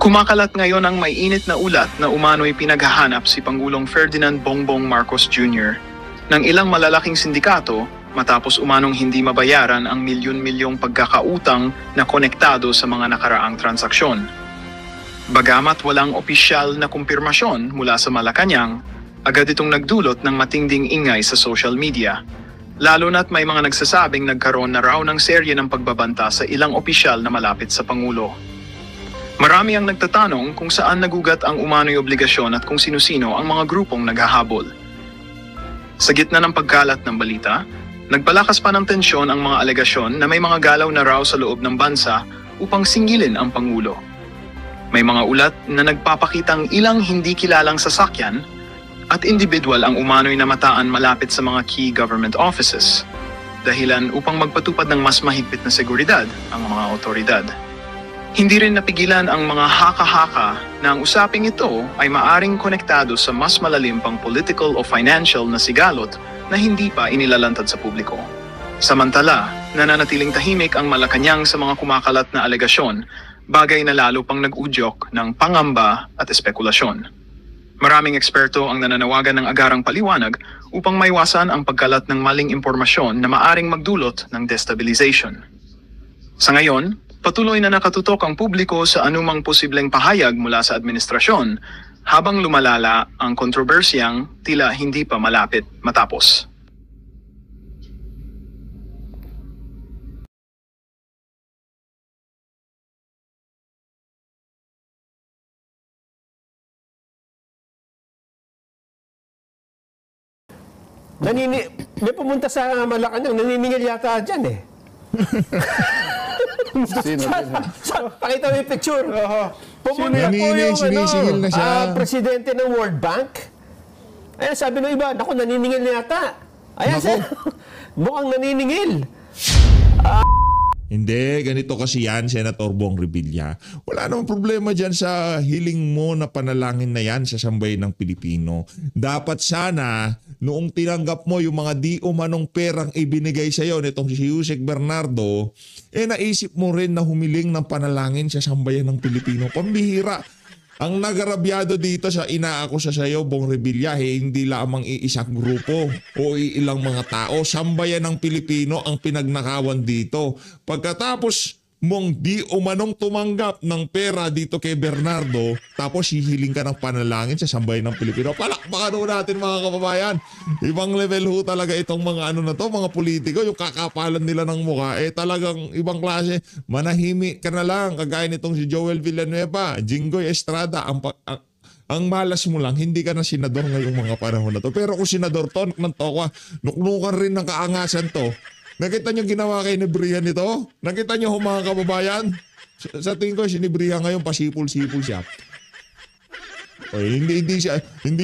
Kumakalat ngayon ang may init na ulat na umano'y pinaghahanap si Pangulong Ferdinand Bongbong Marcos Jr. ng ilang malalaking sindikato matapos umanong hindi mabayaran ang milyon-milyong pagkakautang na konektado sa mga nakaraang transaksyon. Bagamat walang opisyal na kumpirmasyon mula sa Malacanang, agad itong nagdulot ng matinding ingay sa social media. Lalo na't may mga nagsasabing nagkaroon na raw ng serye ng pagbabanta sa ilang opisyal na malapit sa Pangulo. Marami ang nagtatanong kung saan nagugat ang umano'y obligasyon at kung sino-sino ang mga grupong naghahabol. Sa gitna ng pagkalat ng balita, nagpalakas pa ng tensyon ang mga alegasyon na may mga galaw na raw sa loob ng bansa upang singilin ang Pangulo. May mga ulat na nagpapakitang ilang hindi kilalang sasakyan at individual ang umano'y namataan malapit sa mga key government offices, dahilan upang magpatupad ng mas mahigpit na seguridad ang mga otoridad. Hindi rin napigilan ang mga haka-haka na ang usaping ito ay maaring konektado sa mas malalim pang political o financial na sigalot na hindi pa inilalantad sa publiko. Samantala, nananatiling tahimik ang Malacanang sa mga kumakalat na alegasyon, bagay na lalo pang nag-udyok ng pangamba at espekulasyon. Maraming eksperto ang nananawagan ng agarang paliwanag upang maiwasan ang pagkalat ng maling impormasyon na maaring magdulot ng destabilization. Sa ngayon, patuloy na nakatutok ang publiko sa anumang posibleng pahayag mula sa administrasyon habang lumalala ang kontrobersiyang tila hindi pa malapit matapos. May pumunta sa Malacanang, naniningil yata dyan eh. Sino? Pakita mo yung picture. Pumunta po Sinisigil na siya. Presidente ng World Bank. Ayan, sabi ng iba, naku, naniningil na yata. Ayan, mukhang naniningil. Hindi, ganito kasi yan, Senator Bong Revilla. Wala namang problema dyan sa hiling mo na panalangin na yan sa sambayan ng Pilipino. Dapat sana, noong tinanggap mo yung mga di umanong perang ibinigay sa iyo nitong si Yusek Bernardo, naisip mo rin na humiling ng panalangin sa sambayan ng Pilipino. Pambihira. Ang nagarabyado dito sa inaakusa sa iyo, Bong Revilla, hindi lamang iisang grupo o ilang mga tao. Sambayan ng Pilipino ang pinagnakawan dito. Pagkatapos mong di umanong tumanggap ng pera dito kay Bernardo, tapos hihiling ka ng panalangin sa sambayan ng Pilipino. Palakpakan natin mga kababayan. Ibang level ho talaga itong mga mga politiko, yung kakapalan nila ng mukha, talagang ibang klase. Manahimik ka na lang, kagaya nitong si Joel Villanueva, Jinggoy Estrada, ang malas mo lang, hindi ka na senador ngayong mga panahon na to. Pero kung senador to, nuknukan rin ng kaangasan to. Nakita niyo ginawa kay Nebrihan nito? Nakita niyo mga kababayan? Sa tingin ko, si Nebrihan ngayon pasipul-sipul siya. Hindi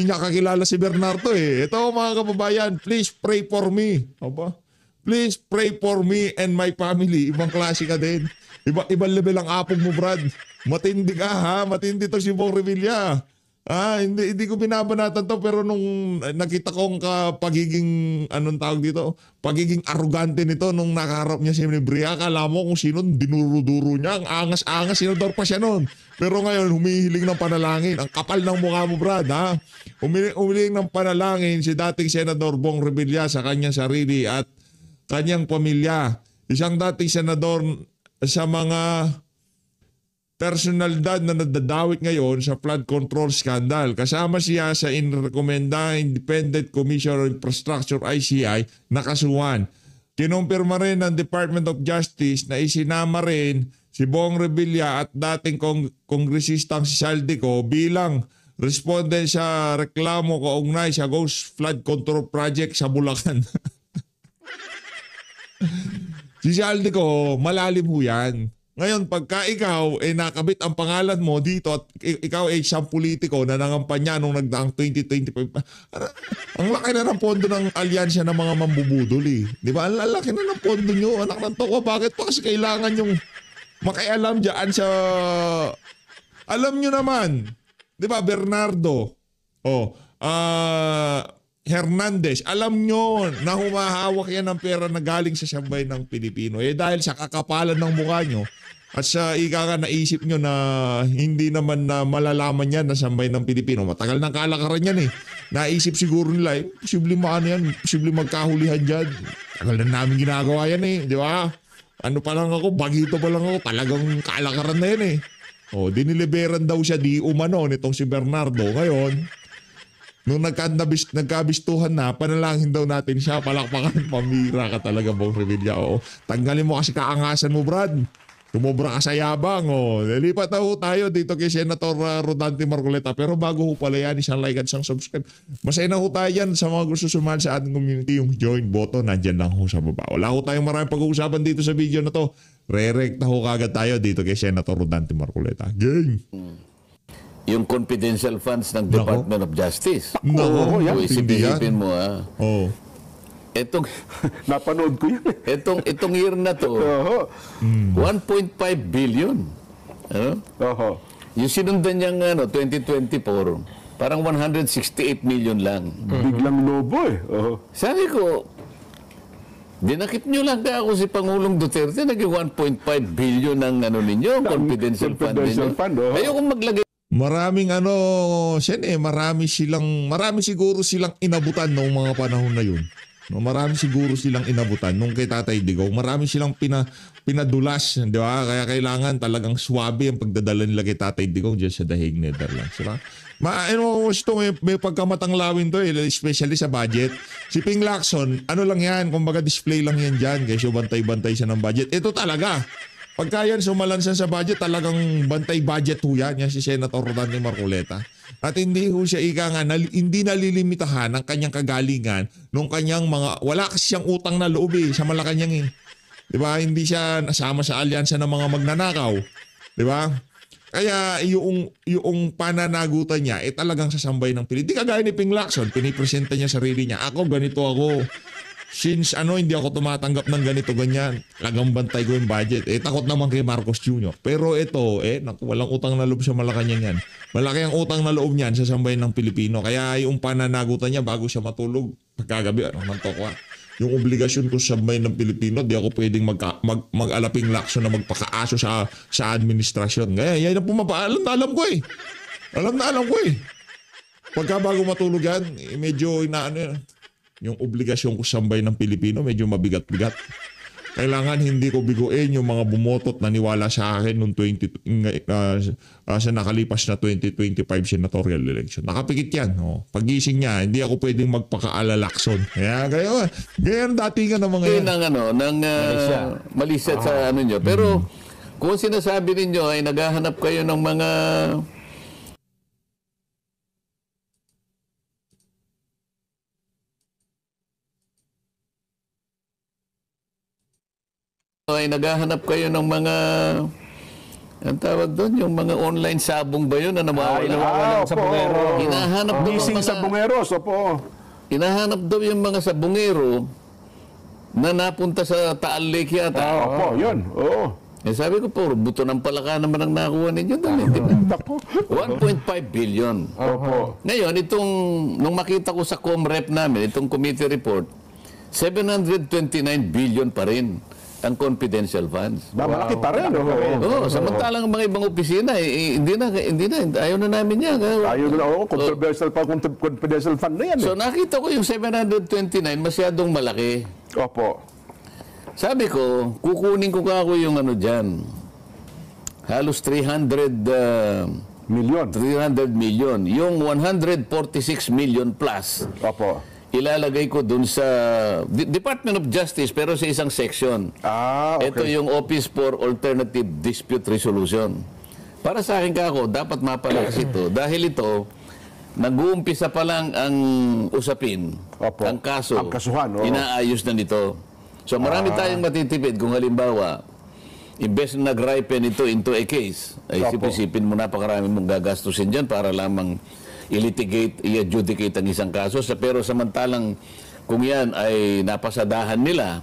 niya kakilala si Bernardo eh. Ito mga kababayan, please pray for me. Opo? Please pray for me and my family. Ibang klase ka din. Ibang level ang apog mo, Brad. Matindi ka ha? Matindi to si Bong Revilla. Hindi ko binabanatan to, pero nung nakita kong pagiging pagiging arrogante nito nung nakaharap niya si Nebrihan, akala mo kung sino dinuro-duro niya. Ang angas-angas, senador pa siya noon. Pero ngayon, humihiling ng panalangin. Ang kapal ng mukha mo, Brad, ha? Humihiling ng panalangin si dating Senador Bong Revilla sa kanyang sarili at kanyang pamilya. Isang dating senador sa mga personalidad na nadadawit ngayon sa flood control scandal. Kasama siya sa inirekomenda Independent Commission on Infrastructure ICI na kasuhan. Kinumpirma rin ng Department of Justice na isinama rin si Bong Revilla at dating kongresistang si Saldico bilang respondent sa reklamo kaugnay sa Ghost Flood Control Project sa Bulacan. Si Saldico, malalim ho yan. Ngayon, pagka ikaw nakabit ang pangalan mo dito at ikaw isang politiko na nangampanya nung nagdaang 2025, ang laki na ng pondo ng alyansya ng mga mambubudol eh. Di ba? Ang laki na ng pondo nyo. Anak ng toko, bakit pa kasi kailangan yung makialam dyan sa... Alam nyo naman, di ba, Bernardo, Hernandez, alam nyo na humahawak yan ng pera na galing sa sambayan ng Pilipino. Dahil sa kakapalan ng mukha nyo, At sa ika nga naisip nyo na hindi naman na malalaman yan na sambay ng Pilipino. Matagal ng kalakaran yan eh. Naisip siguro nila, posible maano yan, posible magkahulihan dyan. Tagal na namin ginagawa yan eh, di ba? Ano pa lang ako, bagito pa lang ako, talagang kalakaran na yan eh. O, diniliberan daw siya di umano nitong si Bernardo. Ngayon, nung nagkabistuhan na, panalangin daw natin siya, palakpakan, pamira ka talaga, Bong Revilla. O, tanggalin mo kasi kaangasan mo, Brad. Tumobra ka sa yabang. O, lipat na ho tayo dito kay Senator Rodante Marcoleta. Pero bago ho pala yan, isang like at isang subscribe. Masaya na ho tayo yan sa mga gusto sumali sa ating community. Yung join button, nandyan lang ho sa baba. Wala ho tayong maraming pag-uusapan dito sa video na to. Re-recta ho kagad tayo dito kay Senator Rodante Marcoleta. Gang! Yung confidential funds ng Department of Justice. Nako, O, isipin mo ha. Oh. Etong, Napanood ko yun. itong year na to, Oho. 1.5 billion. Ano? Oho. Yung sinundan niyang 2024, parang 168 million lang. Biglang lobo eh. Oho. Sabi ko, dinakip nyo lang ka ako si Pangulong Duterte, naging 1.5 billion ng ninyo, confidential fund ninyo. Ayoko maglagay Maraming marami siguro silang inabutan noong mga panahon na yun. No, marami siguro silang inabutan nung kay Tatay Digong. Marami silang pinadulas, di ba? Kaya kailangan talagang swabe ang pagdadala nila kay Tatay Digong diyan sa The Hague, Netherlands. Diba? May pagkamatang lawin to, especially sa budget. Si Ping Lacson, ano lang yan, kumbaga display lang yan dyan, kasi bantay-bantay siya ng budget. Ito talaga. Pagka yan sumalansan sa budget, talagang bantay budget ho yan si Senator Rodante Marcoleta. At hindi ho siya hindi nalilimitahan ang kanyang kagalingan nung kanyang wala kasi siyang utang na loob sa Malacanang eh. Di ba? Hindi siya nasama sa alyansa ng mga magnanakaw. Di ba? Kaya yung pananagutan niya talagang sasambay ng Pilipinas. Di kagaya ni Ping Lacson, pinipresenta niya sarili niya. Ako, ganito ako. Since hindi ako tumatanggap ng ganito, ganyan, lagang bantay ko yung budget. Takot naman kay Marcos Jr. Pero ito, walang utang na loob sa Malacanang yan. Malaki ang utang na loob niyan sa sambayan ng Pilipino. Kaya yung pananagutan niya bago siya matulog, pagkagabi, yung obligasyon ko sa sambayan ng Pilipino, di ako pwedeng mag-alaping lakso na magpakaaso sa administrasyon. Kaya yan ang pumapaalam na alam ko eh. Alam ko eh. Pagka bago matulog yan, medyo yung obligasyon ko sambay ng Pilipino, medyo mabigat-bigat. Kailangan hindi ko biguin yung mga bumotot na niwala sa akin noong sa nakalipas na 2025 senatorial election. Nakapikit yan. Pagising niya, hindi ako pwedeng magpakaalalakson. Kaya ang datingan ng mga yan. ng Malaysia sa nyo. Pero kung sinasabi ninyo ay naghahanap kayo ng mga ang tawag doon, yung mga online sabong ba yun na nawawala? Sa bungero. Hinahanap daw Gising sa bungeros. Opo. hinahanap daw yung mga sabungero na napunta sa Taal Lake yata. Opo, yun. Oo. Sabi ko po, buto ng palaka naman ang nakuha ninyo doon. Di ba? 1.5 billion. Opo. Ngayon, nung makita ko sa COMREP namin, itong committee report, 729 billion pa rin ang confidential funds. Malaki pa rin. Samantalang ang mga ibang opisina, hindi na, ayaw na namin yan. Ayaw na, confidential fund na yan. So nakita ko yung 729, masyadong malaki. Opo. Sabi ko, kukunin ko ako yung dyan. Halos 300 million. Yung 146 million plus. Opo. Ilalagay ko dun sa Department of Justice pero sa isang section. Okay. Ito yung Office for Alternative Dispute Resolution. Para sa akin kako, dapat mapalakas ito. Dahil ito, nag-uumpisa pa lang ang usapin. Opo. Ang kaso. Ang kasuhan. Inaayos na nito. So marami tayong matitipid kung halimbawa, imbes na nag-ripen ito into a case, ay isipin mo napakarami mong gagastusin dyan para lamang i-litigate, i-adjudicate ang isang kaso. Pero samantalang kung yan ay napasadahan nila,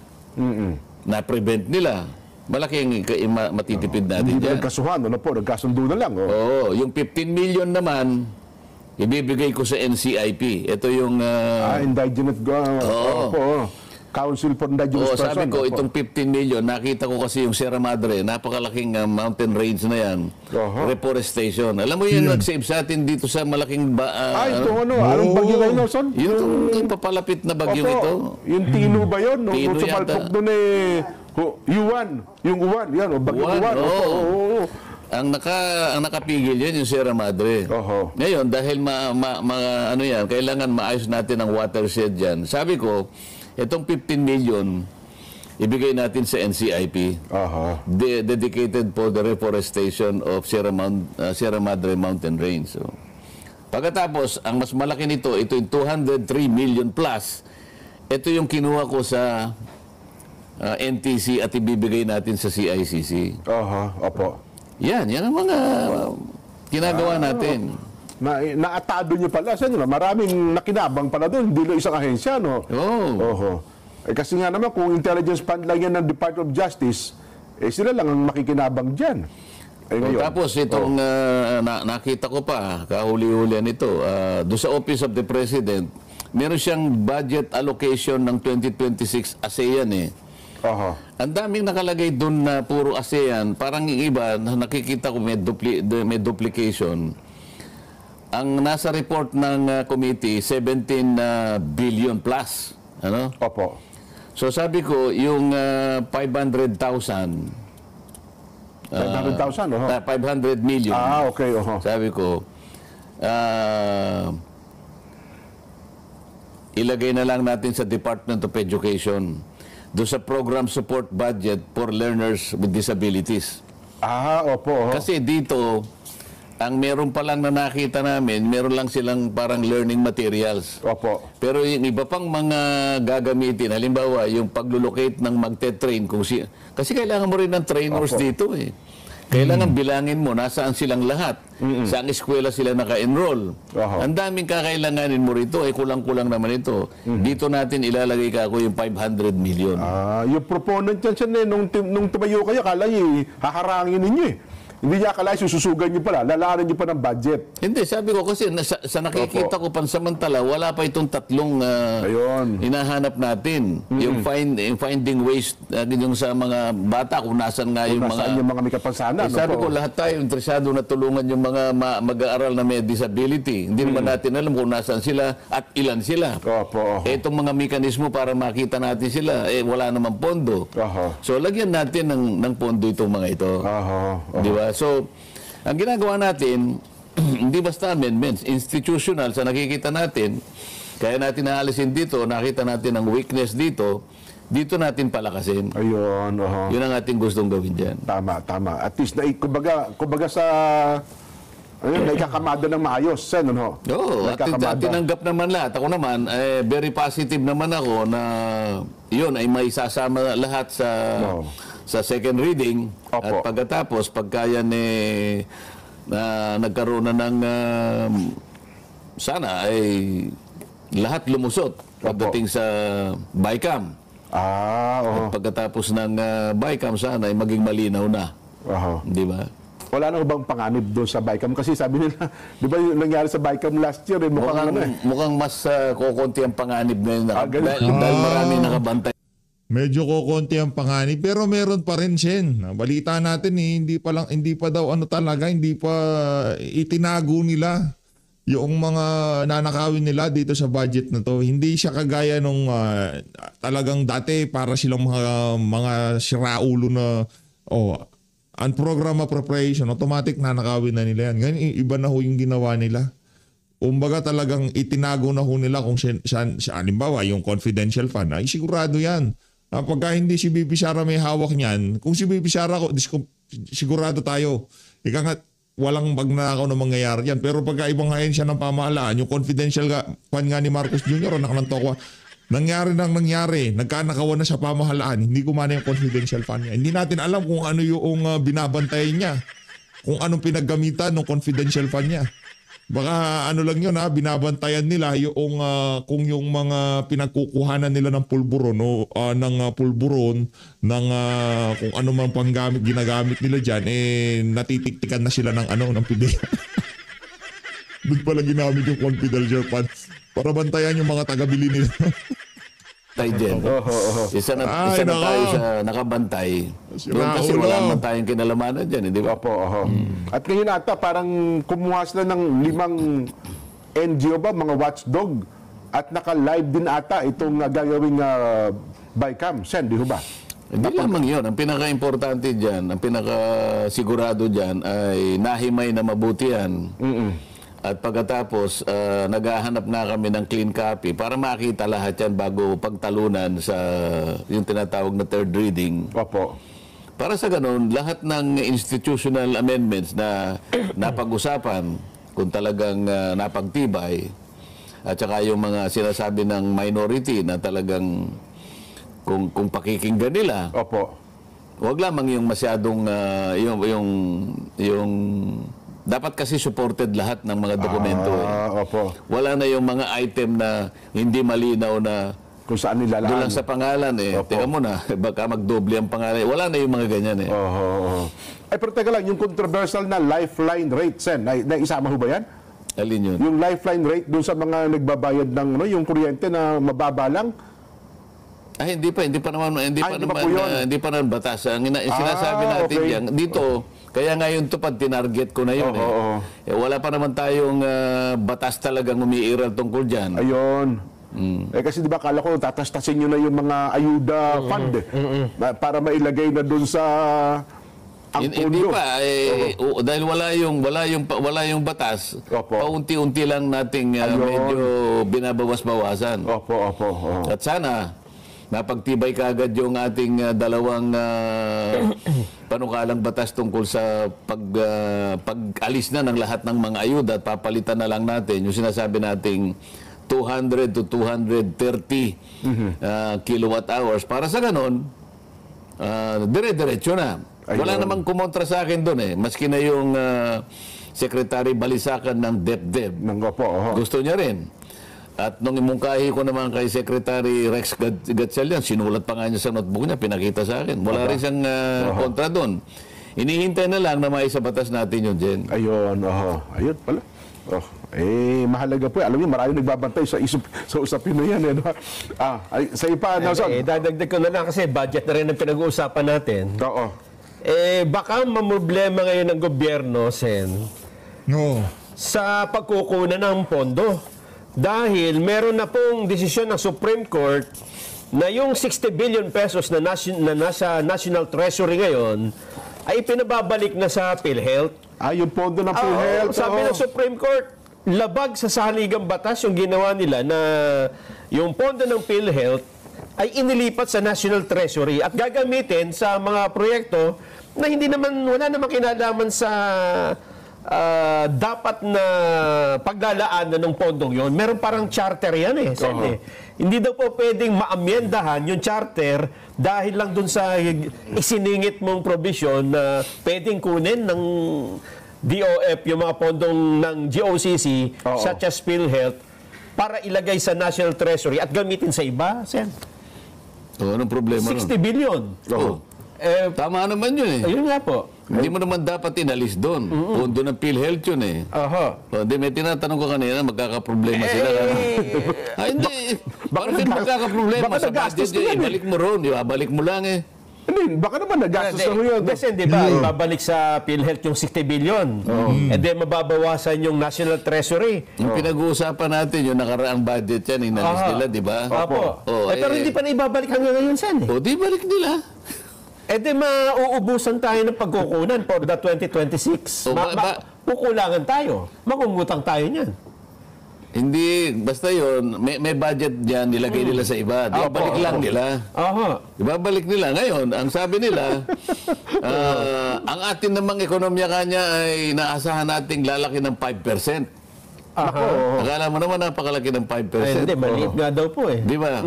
na-prevent nila, malaking matitipid natin Hindi dyan. nagkasuhan. Nagkasundo na lang. Oo, yung 15 million naman, ibibigay ko sa NCIP. Ito yung... Indigenous. Oo. Opo. Council for Indigenous Person. sabi ko, Opo. itong 15 million, nakita ko kasi yung Sierra Madre, napakalaking mountain range na yan. Reforestation. Alam mo yun, nag-save sa atin dito sa malaking Itong anong bagyo ngayon, Nelson? yung papalapit na bagyong ito. Yung Tino ba yun? Nung Tino sa yata. palpok doon Yuan. Yung Uwan. Yan, bagyong Uwan, Uwan. oo. Ang nakapigil yun yung Sierra Madre. Oho. Ngayon, dahil kailangan maayos natin ang watershed dyan. Sabi ko, itong 15 million, ibigay natin sa NCIP. Dedicated for the reforestation of Sierra Madre Mountain Range. So, pagkatapos, ang mas malaki nito, ito yung 203 million plus. Ito yung kinuha ko sa NTC at ibibigay natin sa CICC. Opo. Yan ang mga ginagawa natin. Naatado niyo pala sa inyo. Maraming nakinabang pala doon. Hindi lang isang ahensya, no? Oo. Kasi nga naman, kung intelligence fund lang yan ng Department of Justice, sila lang ang makikinabang dyan. Tapos itong nakita ko pa, kahuli-hulian ito, doon sa Office of the President, meron siyang budget allocation ng 2026 ASEAN Ang daming nakalagay doon na puro ASEAN, parang yung iba, nakikita ko may duplication. Ang nasa report ng committee, 17 billion plus. Ano? Opo. So sabi ko, yung 500,000, 500,000, 500 million. Okay, Sabi ko, ilagay na lang natin sa Department of Education doon sa program support budget for learners with disabilities. Opo. Kasi dito, ang meron pa lang na nakita namin, meron lang silang parang learning materials. Opo. Pero yung iba pang mga gagamitin, halimbawa, yung paglulocate ng magte-train, kasi kailangan mo rin ng trainers dito Kailangan bilangin mo nasaan silang lahat. Saan eskwela sila naka-enroll. Ang daming kakailanganin mo rito, kulang-kulang naman ito. Dito natin ilalagay yung 500 million. Yung proponent yan siya nung tumayo kayo, kala niyo, haharangin ninyo Hindi niya akala sususugan niyo pala, lalaanan niyo pa ng budget. Hindi, sabi ko kasi sa nakikita ko pansamantala, wala pa itong tatlong hinahanap natin. Yung finding ways yung sa mga bata, kung nasan nga yung mga may kapansanan. Sabi ko, lahat tayo interesado na tulungan yung mga mag-aaral na may disability. Hindi naman natin alam kung nasan sila at ilan sila. Itong mga mekanismo para makita natin sila, wala namang pondo. So, lagyan natin ng pondo itong mga ito. Di ba? So, ang ginagawa natin, hindi basta amendments, institutional sa nakikita natin, kaya natin naalisin dito, nakita natin ang weakness dito natin palakasin. Ayun, Yun ang ating gustong gawin dyan. Tama. At least, kumbaga sa naikakamada ng maayos. Oo, at tinanggap naman lahat. Ako naman, very positive naman ako na yun ay may sasama lahat sa second reading. At pagkatapos, pagka yan nagkaroon na ng sana ay lahat lumusot pagdating sa BICAM. At pagkatapos ng BICAM sana ay maging malinaw na. Di ba? Wala na bang panganib doon sa BICAM? Kasi sabi nila, di ba yung nangyari sa BICAM last year, mukhang mas kukunti ang panganib ngayon dahil marami nakabantay. Medyo kukonti ang panganib pero meron pa rin Shen. Balita natin hindi pa daw hindi pa itinago nila yung mga nanakawin nila dito sa budget na to. Hindi siya kagaya nung talagang dati para silang mga siraulo na ang program appropriation, automatic nanakawin na nila yan. Ngayon, iba na yung ginawa nila. Umbaga talagang itinago na nila kung halimbawa yung confidential fund, ay sigurado yan. Pagka hindi si BP Sara may hawak niyan, kung si BP Sara sigurado tayo. Ika nga, walang magnanakaw na mangyayari yan. Pero pagka ibang ahensya ng pamahalaan, yung confidential fund nga ni Marcos Jr. anak ng Tokwa, nangyari, nagkanakawan na sa pamahalaan, hindi kumana yung confidential fund niya. Hindi natin alam kung ano yung binabantayan niya, kung anong pinaggamitan ng confidential fund niya. Baka lang yun binabantayan nila yung kung yung mga pinagkukuhanan nila ng pulburon ng kung ano man ginagamit nila diyan natitiktikan na sila ng ng PDEA. Doon pala ginamit yung confidential fund para bantayan yung mga taga-bili nila. tayo dyan. Isa na Ay, tayo nako. sa nakabantay. Si Doon kasi Raulo. wala naman tayong kinalamanan dyan, hindi ba? Opo, At ngayon ata, parang kumuha sila ng 5 NGO ba, mga watchdog, at naka-live din ata itong gagawing bycam. Sen, di ho ba? Hindi lamang yun. Ang pinaka-importante dyan, ang pinaka-sigurado dyan ay nahimay na mabuti yan. At pagkatapos, naghahanap nga kami ng clean copy para makita lahat yan bago pagtalunan sa yung tinatawag na third reading. Opo. Para sa ganun, lahat ng institutional amendments na napag-usapan, kung talagang napagtibay, at saka yung mga sinasabi ng minority na talagang kung pakikinggan nila, Opo. huwag lamang yung masyadong yung dapat kasi supported lahat ng mga dokumento. Opo. Wala na yung mga item na hindi malinaw na Kung saan nilalaan. doon lang sa pangalan Opo. Teka muna, baka magdoble ang pangalan. Wala na yung mga ganyan Ay, pero teka lang, yung controversial na lifeline rate, Sen, naisama ho ba yan? Alin yun? Yung lifeline rate dun sa mga nagbabayad ng yung kuryente na mababa lang? Ay, hindi pa naman hindi pa po yun. hindi pa naman batas. Ang sinasabi natin okay. yan dito, kaya ngayon tupad tinarget ko na yun wala pa naman tayong batas talagang umiiral tungkol diyan. Ayun. Kasi di ba kala ko tatastasin nyo na yung mga ayuda fund para mailagay na dun sa ang Hindi pondo. pa dahil wala yung batas. Opo. Paunti-unti lang nating medyo binabawas-bawasan. Opo. At sana napagtibay kaagad yung ating dalawang panukalang batas tungkol sa pag-alis na ng lahat ng mga ayuda at papalitan na lang natin yung sinasabi nating 200 to 230 kilowatt hours. Para sa ganon, dire-diretso na. Wala namang kumontra sa akin doon maski na yung Secretary Balisacan ng DepDep. Gusto niya rin. At nung imungkahi ko naman kay Secretary Rex Gatchalian, sinulat pa nga niya sa notebook niya, pinakita sa akin. Wala rin siyang kontra doon. Inihintay na lang na maisabatas natin yun, Jen. Ayun pala. Mahalaga po. Alam niyo, marami nagbabantay sa usapin na yan. Sa ipa, Nelson. Dadagdag ko na lang kasi budget na rin ang pinag-uusapan natin. Oo. Baka mamroblema ngayon ng gobyerno, Sen, No. sa pagkukunan ng pondo. Dahil meron na pong desisyon ng Supreme Court na yung 60 billion pesos na nasa National Treasury ngayon ay pinababalik na sa PhilHealth. Yung pondo ng PhilHealth. Sabi ng Supreme Court, labag sa saligang batas yung ginawa nila na yung pondo ng PhilHealth ay inilipat sa National Treasury at gagamitin sa mga proyekto na wala namang kinalaman sa dapat na paglalaanan ng pondong yon. Meron parang charter yan Hindi daw po pwedeng maamyendahan yung charter dahil lang dun sa isiningit mong provision na pwedeng kunin ng DOF yung mga pondong ng GOCC such as PhilHealth para ilagay sa National Treasury at gamitin sa iba, Sen. Anong problema 60 billion. Tama naman yun Ayun nga po. Hindi mo naman dapat inalis doon. Pondo ng PhilHealth yun Hindi, may tinatanong ko kanina, magkakaproblema sila. Hindi. Bakit magkakaproblema sa budget ibalik mo ron. Ibalik mo lang Baka naman nagastos na ho yun. Kasi di ba, ibabalik sa PhilHealth yung 60 billion. And then mababawasan yung National Treasury. Yung pinag-uusapan natin, yung nakaraang budget yan, inalis nila, di ba? Opo. Pero hindi pa na ibabalik hanggang ngayon, Sen. Di balik nila. Di mauubusan tayo ng pagkukunan for the 2026. Kukulangan tayo. Mangungutang tayo niyan. Hindi, basta yun, may budget dyan, nilagay nila sa iba. Ibabalik lang nila. Ibabalik nila. Ngayon, ang sabi nila, ang atin namang ekonomiya kanya ay naasahan nating lalaki ng 5%. Akala mo naman napakalaki ng 5%. Hindi, maliit nga daw po Di ba?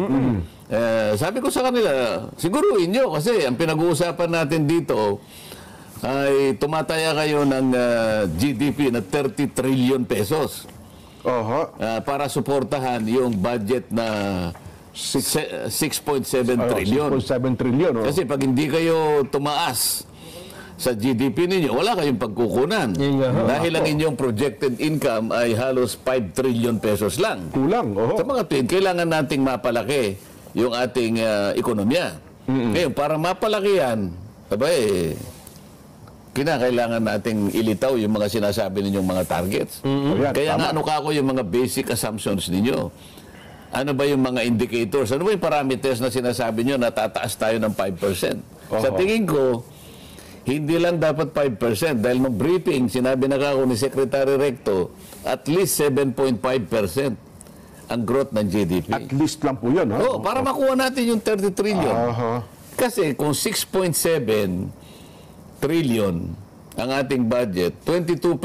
Sabi ko sa kanila, siguruhin nyo kasi ang pinag-uusapan natin dito ay tumataya kayo ng GDP na 30 trillion pesos. Para suportahan yung budget na 6.7 trillion. 6.7 trillion. Kasi pag hindi kayo tumaas sa GDP ninyo, wala kayong pagkukunan. Dahil ang inyong projected income ay halos 5 trillion pesos lang. Kulang. Sa mga twin, kailangan nating mapalaki yung ating ekonomiya. Ngayon, para mapalaki yan, kinakailangan nating ilitaw yung mga sinasabi ninyong mga targets. Ayan, Kaya nga, tama. yung mga basic assumptions ninyo? Ano ba yung mga indicators? Ano ba yung parameters na sinasabi nyo na tataas tayo ng 5%? Sa tingin ko, hindi lang dapat 5% dahil nung briefing, sinabi na kako ni Secretary Recto, at least 7.5% ang growth ng GDP. At least lang po yun. Ha? Oo, para makuha natin yung 30 trillion. Aha. Kasi kung 6.7 trillion ang ating budget, 22%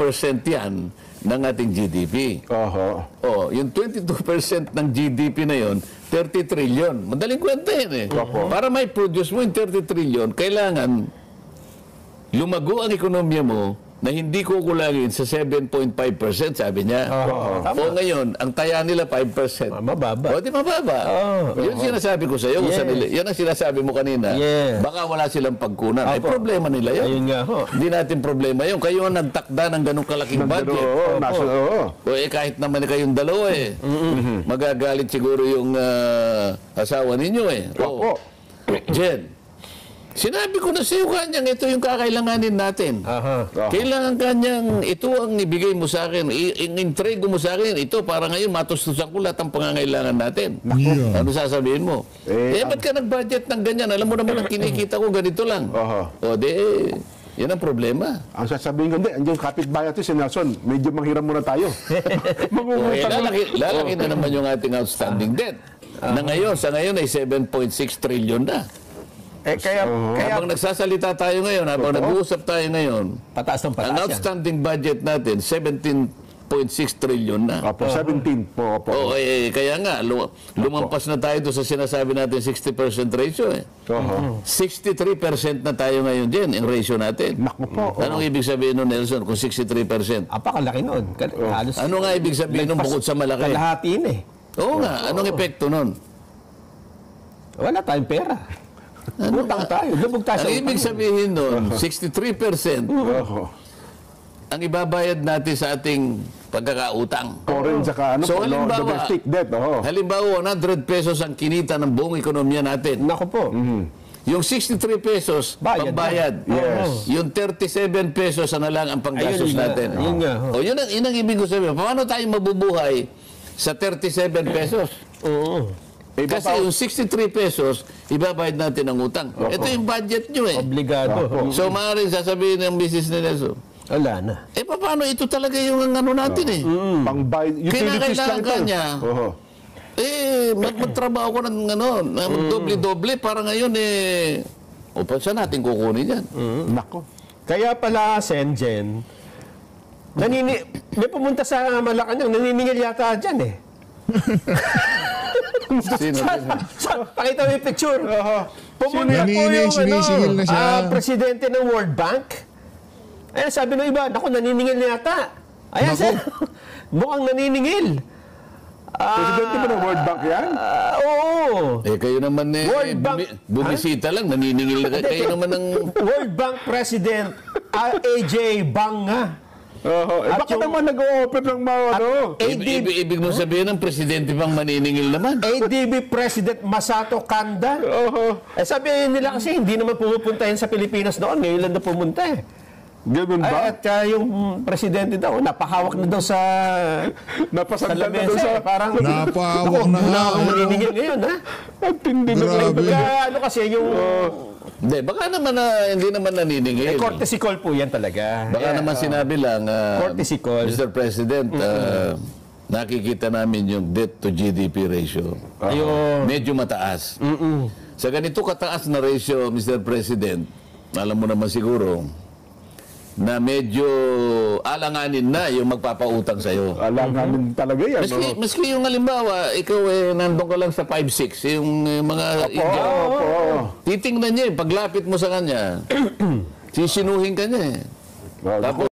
yan ng ating GDP. Aha. Oh, yung 22% ng GDP na yon, 30 trillion. Madaling kwenta yun eh. Para may produce mo yung 30 trillion, kailangan lumago ang ekonomiya mo na hindi kukulangin sa 7.5%, sabi niya. O ngayon, ang taya nila 5%. Mababa. O di mababa. Yun sinasabi ko sa iyo. Yan ang sinasabi mo kanina. Yes. Baka wala silang pagkunan. Ay, problema nila yun. Ayun nga ho. Hindi natin problema yun. Kayo ang nagtakda ng ganong kalaking budget. O kahit naman kayong dalawa magagalit siguro yung asawa ninyo Opo. Jen, sinabi ko na sa iyo kanyang ito yung kakailanganin natin. Kailangan kanyang ito ang ibigay mo sa akin, i-intrigue mo sa akin, ito para ngayon matustusan ko lahat ang pangangailangan natin. Ano sasabihin mo? Ba't ka nag-budget ng ganyan? Alam mo naman ang kinikita ko ganito lang. O yan ang problema. Ang sasabihin ko, hindi, andiyan kapitbahay natin si Nelson, medyo manghiram muna tayo. Lalaki na naman yung ating outstanding debt. Na ngayon, sa ngayon ay 7.6 trillion na. Kaya Habang nagsasalita tayo ngayon, habang nag-uusap tayo ngayon, pataas ng ang pataas yan. outstanding budget natin, 17.6 trillion na. Opo, 17 po. Opo. Kaya nga, lumampas na tayo doon sa sinasabi natin 60% ratio. 63% na tayo ngayon din, ang ratio natin. Naku po. Anong ibig sabihin nun, Nelson, kung 63%? Apakalaki nun. Halos Ano nga ibig sabihin nun bukod sa malaki? kalahatiin eh. Oo nga, anong epekto nun? Wala tayong pera. Utang tayo. Lubog tayo sa Ang ibig sabihin nun, 63% ang ibabayad natin sa ating pagkakautang. Foreign saka So, halimbawa, domestic debt. Halimbawa, 100 pesos ang kinita ng buong ekonomiya natin. Nako po. Yung 63 pesos, Bayad pambayad. na. Yes. Yung 37 pesos na lang ang panggastos Ayun nga. natin. Ayun nga. O, yun ang ibig ko sabihin. Paano tayo mabubuhay sa 37 pesos? Oo. Kasi yung 63 pesos, ibabayad natin ang utang. Ito yung budget nyo eh. Obligado. So, maaaring sasabihin ng business ni Nelson, Wala na. paano ito yung ano natin eh? Pang-buy, utilities lang Kinakailangan ito. niya. Magtrabaho ko ng doble-doble para ngayon o saan natin kukunin yan? Nako. Kaya pala, Senjen, may pumunta sa Malacanang, naniningil yata dyan eh. Sino? Pakita mo yung picture. Pumunta po yung sinisingil na siya. presidente ng World Bank. Ayan, sabi ng iba, naku, naniningil na yata. Ayan, sir. Mukhang naniningil. Presidente ba ng World Bank yan? Oo. Kayo naman World Bank. bumisita lang, naniningil na kayo naman ng... World Bank President AJ Banga. At Baka yung- naman nag-o-open ng mga Ibig mo sabihin ng presidente pang maniningil naman. ADB President Masato Kanda. Sabi nila kasi hindi naman pumupunta yan sa Pilipinas noon. Ngayon lang na pumunta eh. Ganun ba? At yung presidente daw, napahawak na daw sa Napasagdan na lamesa. doon sa... Parang, Napahawak na nga. Ako maniningil ngayon, ha? Ang tindi na Grabe. Kaya ano kasi yung... Hindi, baka naman hindi naman naniningil. courtesy call po yan talaga. Baka naman sinabi lang, Courtesy call. Mr. President, nakikita namin yung debt to GDP ratio. Ayun. Medyo mataas. Sa ganito kataas na ratio, Mr. President, alam mo naman siguro, na medyo alanganin na yung magpapautang sa'yo. Alanganin talaga yan. Maski yung halimbawa, ikaw nandun ka lang sa 5'6", yung mga... Titingnan niya paglapit mo sa kanya, sisinuhin ka niya Tapos